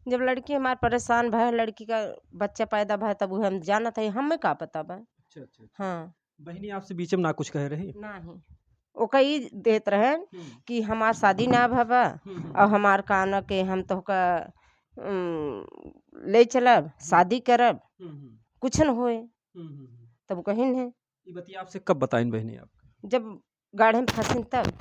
जब लड़की हमार परेशान भय, लड़की का बच्चा पैदा भय, तब वो हम जाना था, हमें का पता बा। अच्छा अच्छा अच्छा। हाँ बहनी आपसे बीच में ना कुछ कह रही? नहीं, वो कई देत रहे कि हमार शादी ना भबा और हमार कान के हम तोहका ले चलब, शादी करब, कुछ न होए। तब कहीं है ये बतिया आपसे कब बताइन बहनी आप? जब गाढ़े में फंसिन तब।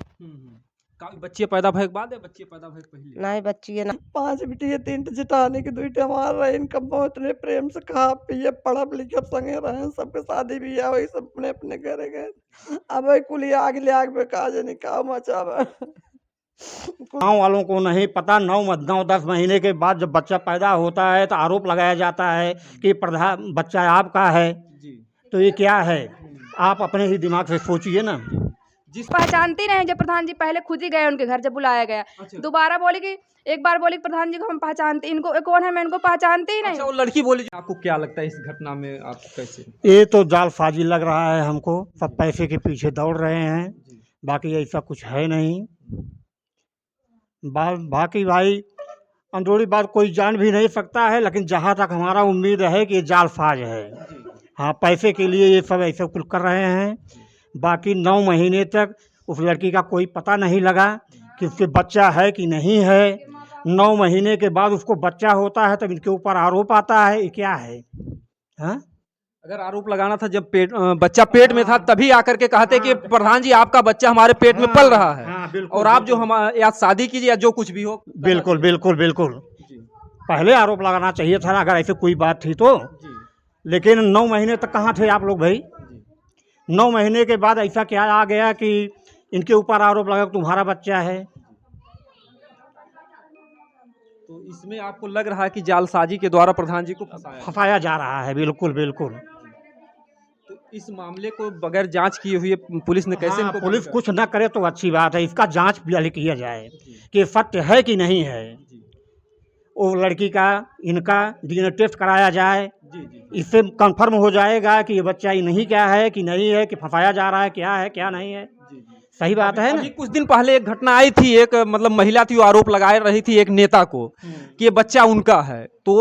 का बच्चे पैदा भय के बाद है बच्चे पैदा भय के पहले? नहीं बच्ची ना 5 बिटिया 3 जेठानी की 2 हमार रहे। इनका बहुत इतने प्रेम से खा पिए पढ़ब लिखब संगे रहे। सबके शादी बियाह वही सब अपने अपने घरे गए। अब कुल आग ले आग पे का जाने का मचावा। गाँव वालों को नहीं पता। 9-10 महीने के बाद जब बच्चा पैदा होता है तो आरोप लगाया जाता है कि प्रधान बच्चा आपका है। तो ये क्या है? आप अपने ही दिमाग से सोचिए ना। जिस पहचानती नहीं, जब प्रधान जी पहले खुद ही गए उनके घर जब बुलाया गया। अच्छा। दोबारा बोली कि एक बार बोली प्रधान जी को हम पहचानते, इनको कौन है, मैं इनको पहचानती ही नहीं। अच्छा, वो लड़की बोली। आपको क्या लगता है इस घटना में? आप कैसे? ये तो जालसाजी लग रहा है हमको। सब पैसे के पीछे दौड़ रहे हैं, बाकी ऐसा कुछ है नहीं। बाकी भाई अंदरूनी बात कोई जान भी नहीं सकता है, लेकिन जहाँ तक हमारा उम्मीद है कि ये जालसाज है। हाँ, पैसे के लिए ये सब ऐसे कुल कर रहे हैं। बाकी 9 महीने तक उस लड़की का कोई पता नहीं लगा कि उसके बच्चा है कि नहीं है। 9 महीने के बाद उसको बच्चा होता है तब इनके ऊपर आरोप आता है। ये क्या है? हाँ, अगर आरोप लगाना था जब बच्चा पेट में था तभी आकर के कहते कि प्रधान जी आपका बच्चा हमारे पेट में पल रहा है। हाँ, बिल्कुल, और आप जो हम या शादी कीजिए या जो कुछ भी हो। बिल्कुल बिल्कुल बिल्कुल पहले आरोप लगाना चाहिए था अगर ऐसे कोई बात थी तो। लेकिन 9 महीने तक कहाँ थे आप लोग भाई? 9 महीने के बाद ऐसा क्या आ गया कि इनके ऊपर आरोप लगा तुम्हारा बच्चा है? तो इसमें आपको लग रहा है कि जालसाजी के द्वारा प्रधान जी को फंसाया जा रहा है। बिल्कुल बिल्कुल। तो इस मामले को बगैर जांच किए हुए पुलिस ने कैसे हाँ, इनको पुलिस बंद कुछ न करे तो अच्छी बात है। इसका जांच पहले किया जाए कि सत्य है कि नहीं है। वो लड़की का इनका DNA टेस्ट कराया जाए। इससे कंफर्म हो जाएगा कि ये बच्चा ही नहीं क्या है कि नहीं है, कि फंसाया जा रहा है क्या है क्या नहीं है। सही बात है ना? अभी कुछ दिन पहले एक घटना आई थी, एक मतलब महिला थी, वो आरोप लगा रही थी एक नेता को कि ये बच्चा उनका है। तो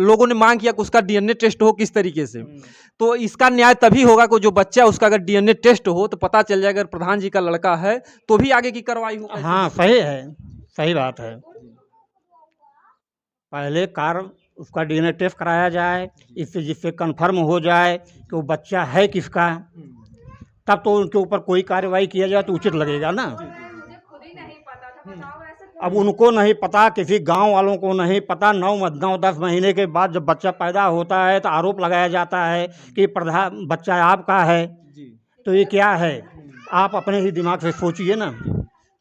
लोगों ने मांग किया कि उसका DNA टेस्ट हो किस तरीके से। तो इसका न्याय तभी होगा कि जो बच्चा उसका अगर DNA टेस्ट हो तो पता चल जाएगा अगर प्रधान जी का लड़का है तो भी आगे की कार्रवाई हो। हाँ, सही है, सही बात है। पहले उसका DNA टेस्ट कराया जाए, इससे जिससे कंफर्म हो जाए कि वो बच्चा है किसका, तब तो उनके ऊपर कोई कार्रवाई किया जाए तो उचित लगेगा ना। अब उनको नहीं पता, किसी गांव वालों को नहीं पता। 9-10 महीने के बाद जब बच्चा पैदा होता है तो आरोप लगाया जाता है कि प्रधान बच्चा आपका है। तो ये क्या है? आप अपने ही दिमाग से सोचिए ना।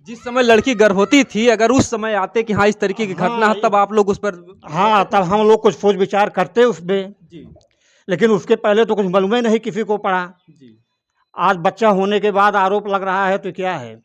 जिस समय लड़की गर्भवती थी, अगर उस समय आते कि हाँ इस तरीके की घटना है, तब आप लोग उस पर हाँ, तब हम लोग कुछ सोच विचार करते उस पर। लेकिन उसके पहले तो कुछ मालूम ही नहीं किसी को पड़ा। आज बच्चा होने के बाद आरोप लग रहा है तो क्या है?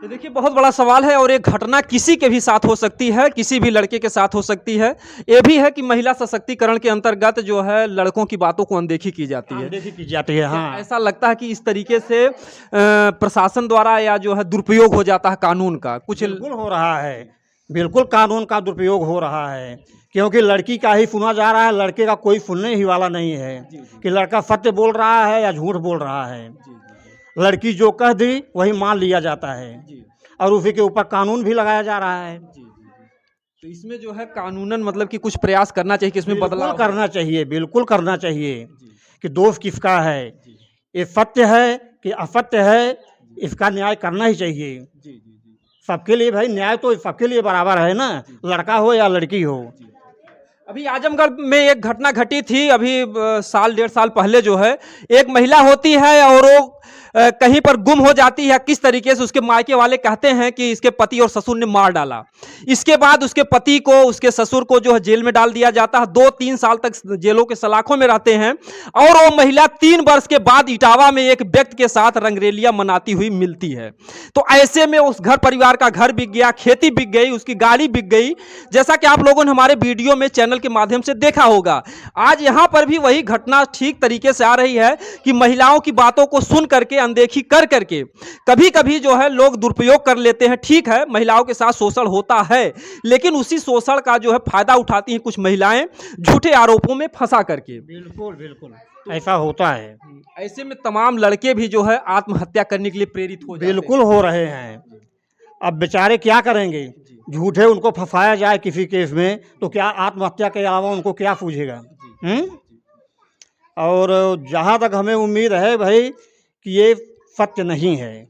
तो देखिए बहुत बड़ा सवाल है और ये घटना किसी के भी साथ हो सकती है, किसी भी लड़के के साथ हो सकती है। ये भी है कि महिला सशक्तिकरण के अंतर्गत जो है लड़कों की बातों को अनदेखी की जाती है। अनदेखी की जाती है, हाँ। ऐसा लगता है कि इस तरीके से प्रशासन द्वारा या जो है दुरुपयोग हो जाता है कानून का। कुछ बिल्कुल हो रहा है, बिल्कुल कानून का दुरुपयोग हो रहा है, क्योंकि लड़की का ही सुना जा रहा है, लड़के का कोई सुनने ही वाला नहीं है कि लड़का सत्य बोल रहा है या झूठ बोल रहा है। लड़की जो कह दी वही मान लिया जाता है और उसी के ऊपर कानून भी लगाया जा रहा है। तो इसमें जो है कानूनन मतलब कि कुछ प्रयास करना चाहिए कि इसमें बदलाव करना चाहिए। बिल्कुल करना चाहिए कि दोष किसका है, ये सत्य है कि असत्य है, इसका न्याय करना ही चाहिए। सबके लिए भाई न्याय तो सबके लिए बराबर है ना, लड़का हो या लड़की हो। अभी आजमगढ़ में एक घटना घटी थी, अभी 1-1.5 साल पहले जो है एक महिला होती है और वो कहीं पर गुम हो जाती है। किस तरीके से उसके मायके वाले कहते हैं कि इसके पति और ससुर ने मार डाला। इसके बाद उसके पति को, उसके ससुर को जो है जेल में डाल दिया जाता है। 2-3 साल तक जेलों के सलाखों में रहते हैं और वो महिला 3 वर्ष के बाद इटावा में एक व्यक्ति के साथ रंगरेलिया मनाती हुई मिलती है। तो ऐसे में उस घर परिवार का घर बिक गया, खेती बिक गई, उसकी गाड़ी बिक गई, जैसा कि आप लोगों ने हमारे वीडियो में चैनल के माध्यम से देखा होगा। आज यहाँ पर भी वही घटना ठीक तरीके से आ रही है कि महिलाओं की बातों को सुन करके अनदेखी कर करके कभी कभी जो है लोग दुरुपयोग कर लेते हैं। ठीक है, महिलाओं के साथ शोषण होता है, लेकिन उसी शोषण का जो है फायदा उठाती हैं कुछ महिलाएं झूठे आरोपों में फंसा करके। बिल्कुल बिल्कुल ऐसा होता है। ऐसे में तमाम लड़के भी जो है आत्महत्या करने के लिए प्रेरित हो जाते हैं। बिल्कुल हो रहे हैं। अब बेचारे क्या करेंगे, झूठे उनको फंसाया जाए किसी केस में तो क्या आत्महत्या के अलावा उनको क्या सूझेगा। और जहाँ तक हमें उम्मीद है भाई कि ये सत्य नहीं है,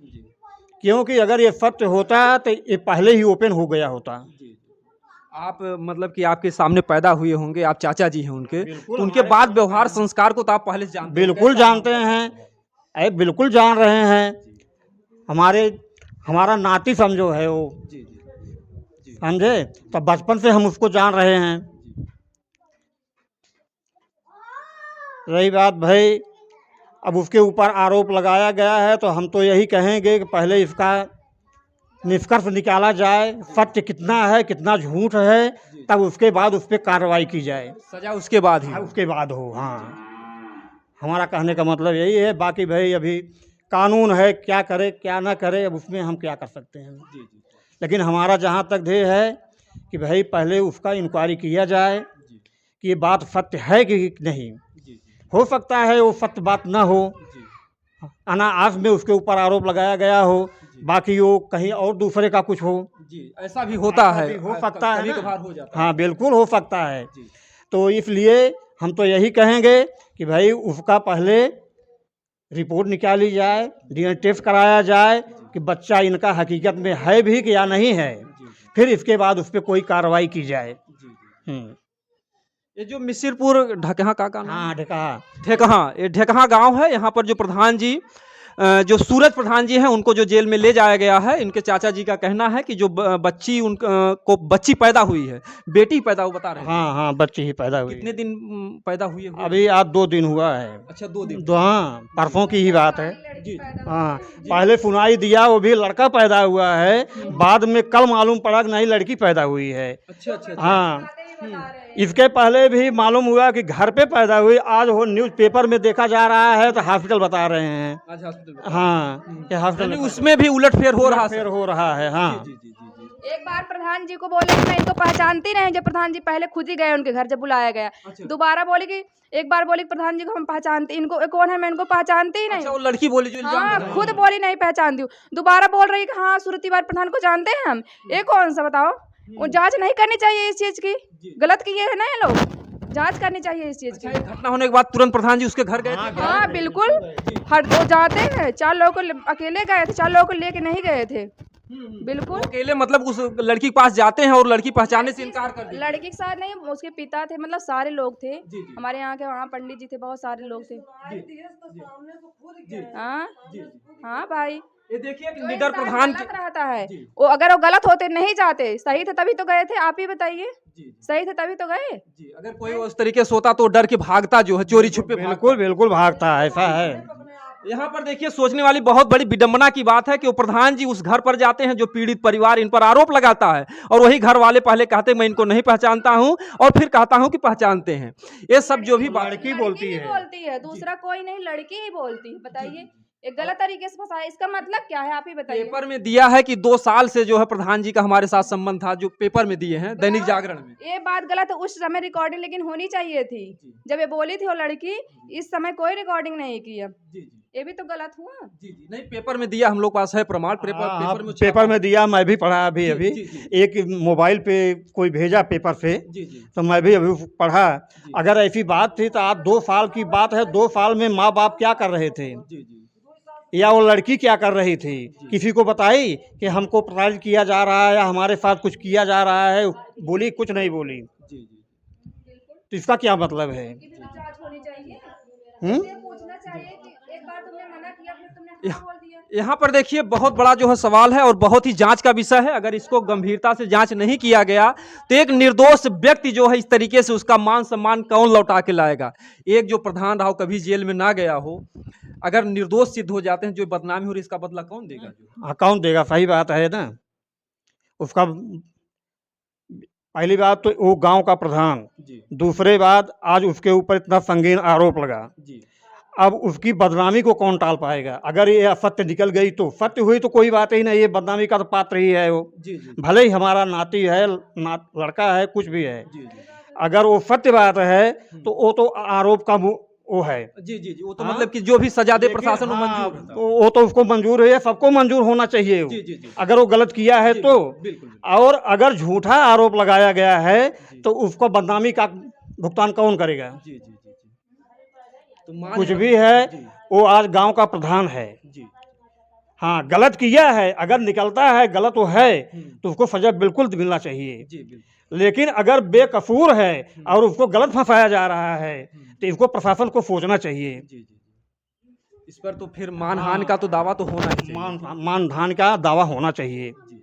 क्योंकि अगर ये सत्य होता तो ये पहले ही ओपन हो गया होता। आप मतलब कि आपके सामने पैदा हुए होंगे, आप चाचा जी हैं उनके, बिल्कुल, तो उनके बाद व्यवहार संस्कार को तो आप पहले से जानते हैं। बिल्कुल जानते हैं, अरे बिल्कुल जान रहे हैं। हमारा नाती समझो है वो, समझे, तो बचपन से हम उसको जान रहे हैं। रही बात भाई अब उसके ऊपर आरोप लगाया गया है तो हम तो यही कहेंगे कि पहले इसका निष्कर्ष निकाला जाए, सत्य कितना है कितना झूठ है, तब उसके बाद उस पर कार्रवाई की जाए। सजा उसके बाद ही। उसके बाद हो। हाँ, हमारा कहने का मतलब यही है। बाकी भाई अभी कानून है, क्या करे क्या ना करे, अब उसमें हम क्या कर सकते हैं। लेकिन हमारा जहाँ तक ध्येय है कि भाई पहले उसका इंक्वायरी किया जाए कि ये बात सत्य है कि नहीं। हो सकता है वो सत्य बात ना हो, अनायास में उसके ऊपर आरोप लगाया गया हो, बाकी वो कहीं और दूसरे का कुछ हो। ऐसा भी होता है, हो सकता है कभी ना? कभार हो जाता है। हाँ बिल्कुल हो सकता है। तो इसलिए हम तो यही कहेंगे कि भाई उसका पहले रिपोर्ट निकाली जाए, डीएनए टेस्ट कराया जाए कि बच्चा इनका हकीकत में है भी कि या नहीं है, फिर इसके बाद उस पर कोई कार्रवाई की जाए। ये जो मिसिरपुर ढकहा का नाम? हाँ ढेकहा, ये ढेकहा गांव है। यहाँ पर जो प्रधान जी जो सूरज प्रधान जी हैं उनको जो जेल में ले जाया गया है, इनके चाचा जी का कहना है कि जो बच्ची उनको बच्ची पैदा हुई है, बेटी पैदा हुई बता रहे हैं। हाँ बच्ची ही पैदा हुई। कितने दिन पैदा हुई है? अभी आज 2 दिन हुआ है। अच्छा, 2 दिन। हाँ, परसों की ही बात है। जी। हाँ, पहले सुनाई दिया वो भी लड़का पैदा हुआ है, बाद में कल मालूम पड़ा कि नहीं लड़की पैदा हुई है। अच्छा। हाँ, इसके पहले भी मालूम हुआ कि घर पे पैदा हुई, आज वो न्यूज़पेपर में देखा जा रहा है तो हॉस्पिटल बता रहे हैं। आज हॉस्पिटल। हाँ, ये हॉस्पिटल उसमें भी उलटफेर हो रहा फिर हो रहा है। हाँ, एक बार प्रधान जी को बोले कि मैं इनको पहचानती नहीं, जब प्रधान जी पहले खुद ही गए उनके घर जब बुलाया गया। दोबारा बोले कि एक बार बोली प्रधान जी को हम पहचानते, इनको कौन है, मैं इनको पहचानती ही नहीं। अच्छा, वो लड़की बोली जो इल्जाम हाँ, लगा रही खुद है। बोली नहीं पहचानती हूँ। दोबारा बोल रही कि हाँ सूरतिवार प्रधान को जानते हैं हम। ये कौन सा बताओ? वो जांच नहीं करनी चाहिए इस चीज की? गलत किए है ना ये लोग, जांच करनी चाहिए इस चीज की। अच्छा, घटना होने के बाद तुरंत प्रधान जी उसके घर गए थे? हाँ बिल्कुल, हर वो जाते हैं। 4 लोगों को अकेले गए थे, 4 लोगों को लेके नहीं गए थे। बिल्कुल अकेले मतलब उस लड़की के पास जाते हैं और लड़की पहचानने से इनकार कर देती है। लड़की के साथ नहीं, उसके पिता थे, मतलब सारे लोग थे। हमारे यहाँ के वहाँ पंडित जी थे, बहुत सारे लोग थे। हाँ हाँ भाई, ये देखिए कि जो निडर इंसान प्रधान गलत रहता है वो, अगर वो गलत होते नहीं जाते, सही थे तभी तो गए थे। आप ही बताइए, सही थे तभी तो गए। अगर कोई उस तरीके से होता तो डर के भागता, जो है चोरी छुपे बिल्कुल भागता है, ऐसा है। यहाँ पर देखिए सोचने वाली बहुत बड़ी विडंबना की बात है कि वो प्रधान जी उस घर पर जाते हैं जो पीड़ित परिवार इन पर आरोप लगाता है, और वही घर वाले पहले कहते मैं इनको नहीं पहचानता हूँ और फिर कहता हूँ कि पहचानते हैं। ये सब जो भी लड़की बोलती है, दूसरा कोई नहीं, लड़की ही बोलती है। बताइए, एक गलत तरीके से फंसाया, इसका मतलब क्या है आप ही बताइए। पेपर में दिया है कि 2 साल से जो है प्रधान जी का हमारे साथ संबंध था, जो पेपर में दिए हैं दैनिक जागरण में। ये बात गलत है, उस समय रिकॉर्डिंग लेकिन होनी चाहिए थी जब ये बोली थी वो लड़की। इस समय कोई रिकॉर्डिंग नहीं किया, ये भी तो गलत हुआ। नहीं, पेपर में दिया, हम लोग पास है प्रमाण। पेपर में दिया, मैं भी पढ़ा अभी। एक मोबाइल पे कोई भेजा पेपर से, तो मैं भी अभी पढ़ा। अगर ऐसी बात थी तो आप 2 साल की बात है, 2 साल में माँ बाप क्या कर रहे थे या वो लड़की क्या कर रही थी, किसी को बताई कि हमको प्रताड़ित किया जा रहा है या हमारे साथ कुछ किया जा रहा है? बोली? कुछ नहीं बोली। तो इसका क्या मतलब है? जांच होनी चाहिए, पूछना चाहिए कि एक बार तुमने मना किया, फिर तुमने हाँ बोल दिया। यहाँ पर देखिए बहुत बड़ा जो है सवाल है और बहुत ही जांच का विषय है। अगर इसको गंभीरता से जांच नहीं किया गया तो एक निर्दोष व्यक्ति जो है इस तरीके से उसका मान सम्मान कौन लौटा के लाएगा? एक जो प्रधान रहा हो, कभी जेल में ना गया हो, अगर निर्दोष सिद्ध हो जाते हैं, जो बदनामी हो रही है, इसका बदला कौन देगा? कौन देगा? सही बात है ना। उसका पहली बात तो वो गांव का प्रधान, दूसरे बात आज उसके ऊपर इतना संगीन आरोप लगा। अब उसकी बदनामी को कौन टाल पाएगा? अगर ये असत्य निकल गई तो सत्य हुई तो कोई बात ही नहीं, ये बदनामी का तो पात्र ही है वो। जी जी भले ही हमारा नाती है, लड़का है, कुछ भी है, जी जी अगर वो सत्य बात है तो वो तो आरोप का वो है। जी जी जी, वो तो हाँ? मतलब कि जो भी सजा दे लेकिन प्रशासन वो हाँ, मंजूर है। वो तो उसको मंजूर है, सबको मंजूर होना चाहिए वो। जी जी जी अगर वो गलत किया है जी, तो। बिल्कुल और अगर झूठा आरोप लगाया गया है तो उसको बदनामी का भुगतान कौन करेगा? जी जी जी जी, तो मान कुछ भी है, जी वो आज गांव का प्रधान है। जी हाँ, गलत किया है, अगर निकलता है गलत वो है तो उसको सजा बिल्कुल मिलना चाहिए। जी बिल्कुल लेकिन अगर बेकसूर है और उसको गलत फंसाया जा रहा है तो इसको प्रशासन को सोचना चाहिए। जी जी जी, इस पर तो फिर मानहानि का तो दावा तो होना ही चाहिए। मानधान का दावा होना चाहिए। जी जी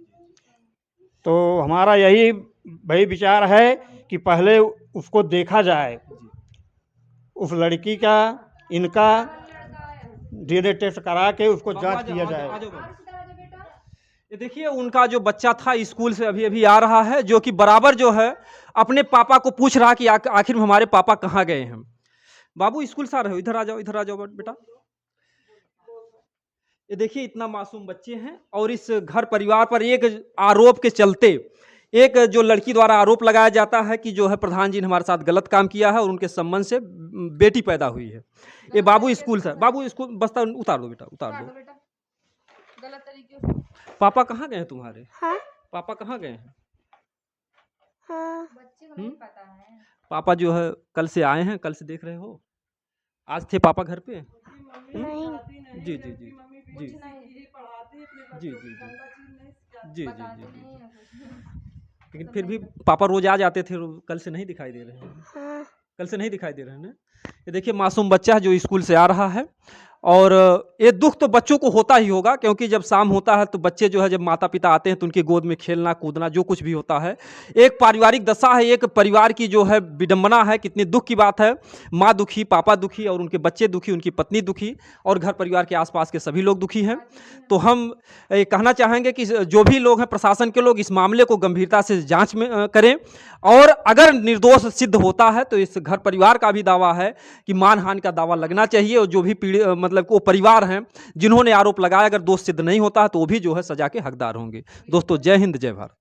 तो हमारा यही भाई विचार है कि पहले उसको देखा जाए, उस लड़की का, इनका डीएनए टेस्ट करा के उसको जांच किया जाए। ये देखिए उनका जो बच्चा था स्कूल से अभी अभी आ रहा है, जो कि बराबर जो है अपने पापा को पूछ रहा कि आखिर में हमारे पापा कहाँ गए हैं। बाबू स्कूल से आ रहे हो, इधर आ जाओ, इधर आ जाओ बेटा। ये देखिए इतना मासूम बच्चे हैं और इस घर परिवार पर एक आरोप के चलते, एक जो लड़की द्वारा आरोप लगाया जाता है कि जो है प्रधान जी ने हमारे साथ गलत काम किया है और उनके संबंध से बेटी पैदा हुई है। ये बाबू स्कूल से, बाबू स्कूल बस्ता उतार दो बेटा, उतार दो। गलत तरीके से पापा कहाँ गए हैं तुम्हारे? हाँ पापा कहाँ गए हैं? हाँ बच्चे को नहीं पता है। पापा जो है कल से आए हैं, कल से देख रहे हो। आज थे पापा घर पे? नहीं जी जी जी जी जी जी जी जी जी जी, लेकिन फिर भी पापा रोज आ जाते थे, कल से नहीं दिखाई दे रहे हैं। हाँ कल से नहीं दिखाई दे रहे हैं ना। ये देखिए मासूम बच्चा है जो स्कूल से आ रहा है और ये दुख तो बच्चों को होता ही होगा, क्योंकि जब शाम होता है तो बच्चे जो है जब माता पिता आते हैं तो उनकी गोद में खेलना कूदना जो कुछ भी होता है, एक पारिवारिक दशा है, एक परिवार की जो है विडंबना है। कितनी दुख की बात है, माँ दुखी, पापा दुखी और उनके बच्चे दुखी, उनकी पत्नी दुखी और घर परिवार के आसपास के सभी लोग दुखी हैं। तो हम ये कहना चाहेंगे कि जो भी लोग हैं प्रशासन के लोग इस मामले को गंभीरता से जांच में करें और अगर निर्दोष सिद्ध होता है तो इस घर परिवार का भी दावा है कि मानहानि का दावा लगना चाहिए और जो भी मतलब वो परिवार हैं जिन्होंने आरोप लगाया, अगर दोष सिद्ध नहीं होता है तो वो भी जो है सजा के हकदार होंगे। दोस्तों जय हिंद, जय भारत।